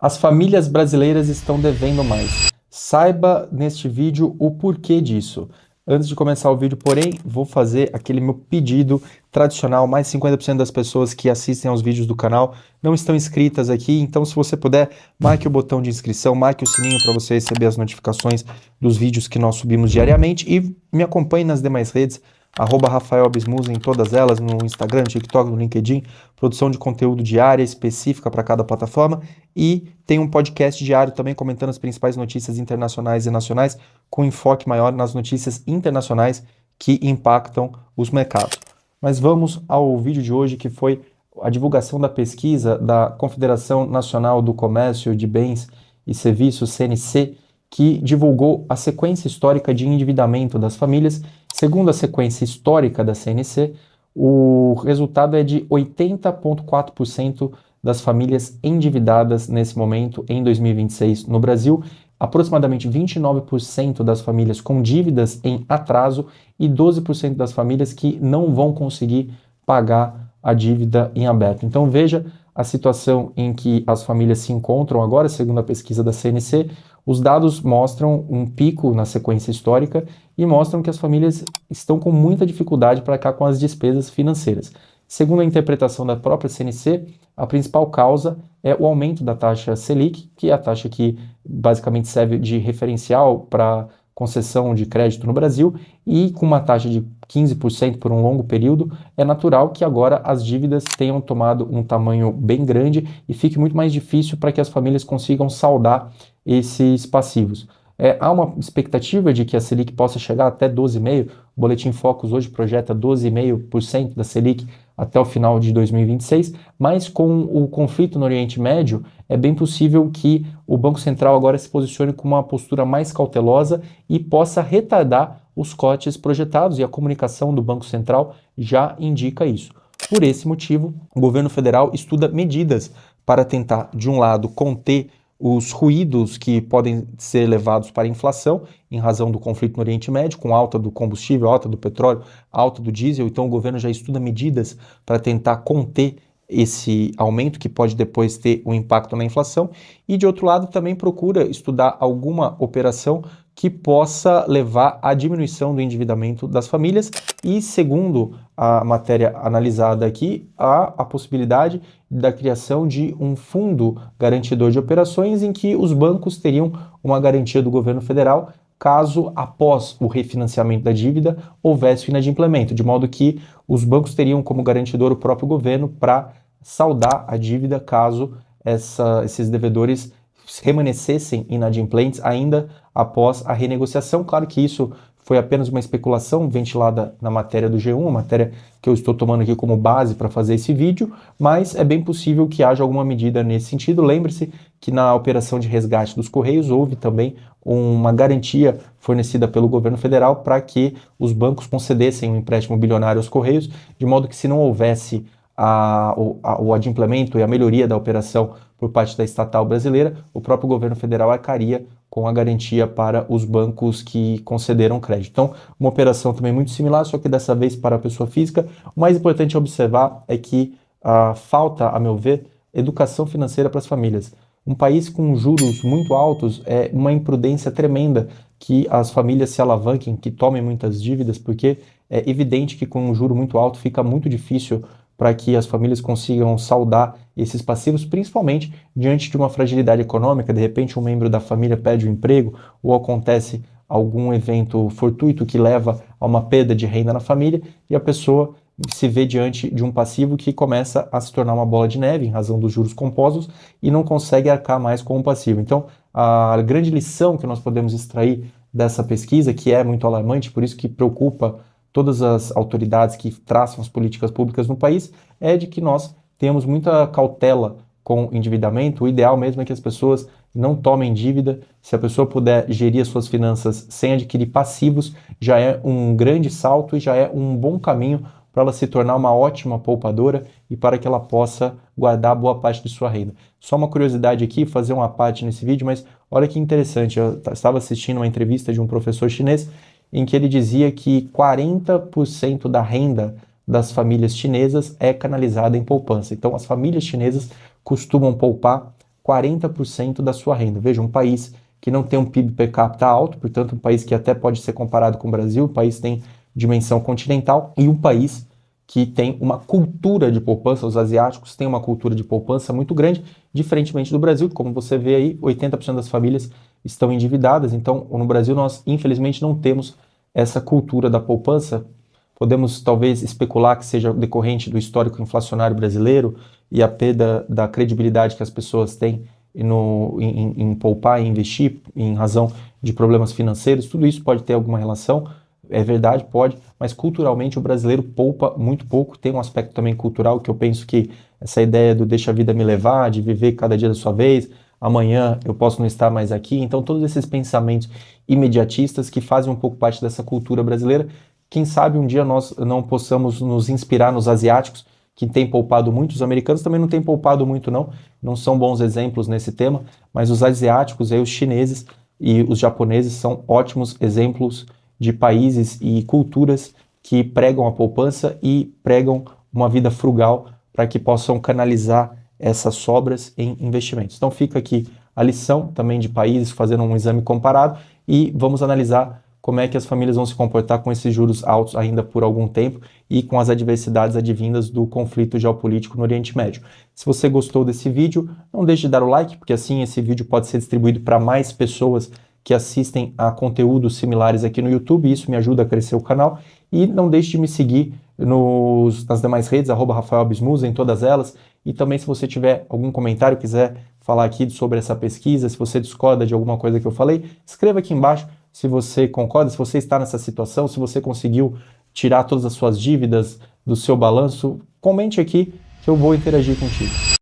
As famílias brasileiras estão devendo mais. Saiba neste vídeo o porquê disso. Antes de começar o vídeo, porém, vou fazer aquele meu pedido tradicional. Mais 50% das pessoas que assistem aos vídeos do canal não estão inscritas aqui, então se você puder, marque o botão de inscrição, marque o sininho para você receber as notificações dos vídeos que nós subimos diariamente e me acompanhe nas demais redes, @RafaelAbismusa em todas elas, no Instagram, no TikTok, no LinkedIn, produção de conteúdo diária específica para cada plataforma e tem um podcast diário também comentando as principais notícias internacionais e nacionais com enfoque maior nas notícias internacionais que impactam os mercados. Mas vamos ao vídeo de hoje, que foi a divulgação da pesquisa da Confederação Nacional do Comércio de Bens e Serviços, CNC, que divulgou a sequência histórica de endividamento das famílias. Segundo a sequência histórica da CNC, o resultado é de 80,4% das famílias endividadas nesse momento em 2026 no Brasil, aproximadamente 29% das famílias com dívidas em atraso e 12% das famílias que não vão conseguir pagar a dívida em aberto. Então veja a situação em que as famílias se encontram agora, segundo a pesquisa da CNC. Os dados mostram um pico na sequência histórica e mostram que as famílias estão com muita dificuldade para arcar com as despesas financeiras. Segundo a interpretação da própria CNC, a principal causa é o aumento da taxa Selic, que é a taxa que basicamente serve de referencial para concessão de crédito no Brasil, e com uma taxa de 15% por um longo período, é natural que agora as dívidas tenham tomado um tamanho bem grande e fique muito mais difícil para que as famílias consigam saldar esses passivos. Há uma expectativa de que a Selic possa chegar até 12,5%. O Boletim Focus hoje projeta 12,5% da Selic até o final de 2026, mas com o conflito no Oriente Médio, é bem possível que o Banco Central agora se posicione com uma postura mais cautelosa e possa retardar os cortes projetados, e a comunicação do Banco Central já indica isso. Por esse motivo, o governo federal estuda medidas para tentar, de um lado, conter os ruídos que podem ser levados para a inflação em razão do conflito no Oriente Médio, com alta do combustível, alta do petróleo, alta do diesel. Então o governo já estuda medidas para tentar conter esse aumento que pode depois ter um impacto na inflação, e de outro lado também procura estudar alguma operação que possa levar à diminuição do endividamento das famílias. E segundo a matéria analisada aqui, há a possibilidade da criação de um fundo garantidor de operações em que os bancos teriam uma garantia do governo federal caso, após o refinanciamento da dívida, houvesse o inadimplemento, de modo que os bancos teriam como garantidor o próprio governo para saldar a dívida caso esses devedores permanecessem inadimplentes ainda após a renegociação. Claro que isso foi apenas uma especulação ventilada na matéria do G1, a matéria que eu estou tomando aqui como base para fazer esse vídeo, mas é bem possível que haja alguma medida nesse sentido. Lembre-se que na operação de resgate dos Correios houve também uma garantia fornecida pelo governo federal para que os bancos concedessem um empréstimo bilionário aos Correios, de modo que se não houvesse o adimplemento e a melhoria da operação por parte da estatal brasileira, o próprio governo federal arcaria com a garantia para os bancos que concederam crédito. Então, uma operação também muito similar, só que dessa vez para a pessoa física. O mais importante a observar é que falta, a meu ver, educação financeira para as famílias. Um país com juros muito altos é uma imprudência tremenda que as famílias se alavanquem, que tomem muitas dívidas, porque é evidente que com um juro muito alto fica muito difícil para que as famílias consigam saldar esses passivos, principalmente diante de uma fragilidade econômica. De repente, um membro da família perde o emprego ou acontece algum evento fortuito que leva a uma perda de renda na família e a pessoa se vê diante de um passivo que começa a se tornar uma bola de neve em razão dos juros compostos e não consegue arcar mais com o passivo. Então, a grande lição que nós podemos extrair dessa pesquisa, que é muito alarmante, por isso que preocupa todas as autoridades que traçam as políticas públicas no país, é de que nós temos muita cautela com o endividamento. O ideal mesmo é que as pessoas não tomem dívida. Se a pessoa puder gerir as suas finanças sem adquirir passivos, já é um grande salto e já é um bom caminho para ela se tornar uma ótima poupadora e para que ela possa guardar boa parte de sua renda. Só uma curiosidade aqui, fazer uma parte nesse vídeo, mas olha que interessante, eu estava assistindo uma entrevista de um professor chinês em que ele dizia que 40% da renda das famílias chinesas é canalizada em poupança. Então, as famílias chinesas costumam poupar 40% da sua renda. Veja, um país que não tem um PIB per capita alto, portanto um país que até pode ser comparado com o Brasil, o país tem dimensão continental, e um país que tem uma cultura de poupança, os asiáticos têm uma cultura de poupança muito grande, diferentemente do Brasil, que como você vê aí, 80% das famílias estão endividadas, então no Brasil nós infelizmente não temos essa cultura da poupança. Podemos talvez especular que seja decorrente do histórico inflacionário brasileiro e a perda da credibilidade que as pessoas têm em poupar e investir em razão de problemas financeiros. Tudo isso pode ter alguma relação, é verdade, pode, mas culturalmente o brasileiro poupa muito pouco. Tem um aspecto também cultural que eu penso que essa ideia do deixa a vida me levar, de viver cada dia da sua vez, amanhã eu posso não estar mais aqui. Então todos esses pensamentos imediatistas que fazem um pouco parte dessa cultura brasileira. Quem sabe um dia nós não possamos nos inspirar nos asiáticos, que têm poupado muito. Os americanos também não têm poupado muito, não são bons exemplos nesse tema, mas os asiáticos, aí, os chineses e os japoneses são ótimos exemplos de países e culturas que pregam a poupança e pregam uma vida frugal para que possam canalizar essas sobras em investimentos. Então fica aqui a lição também de países, fazendo um exame comparado, e vamos analisar como é que as famílias vão se comportar com esses juros altos ainda por algum tempo e com as adversidades advindas do conflito geopolítico no Oriente Médio. Se você gostou desse vídeo, não deixe de dar o like, porque assim esse vídeo pode ser distribuído para mais pessoas que assistem a conteúdos similares aqui no YouTube, e isso me ajuda a crescer o canal. E não deixe de me seguir nas demais redes, @RafaelAbismusa, em todas elas. E também, se você tiver algum comentário, quiser falar aqui sobre essa pesquisa, se você discorda de alguma coisa que eu falei, escreva aqui embaixo se você concorda, se você está nessa situação, se você conseguiu tirar todas as suas dívidas do seu balanço. Comente aqui que eu vou interagir contigo.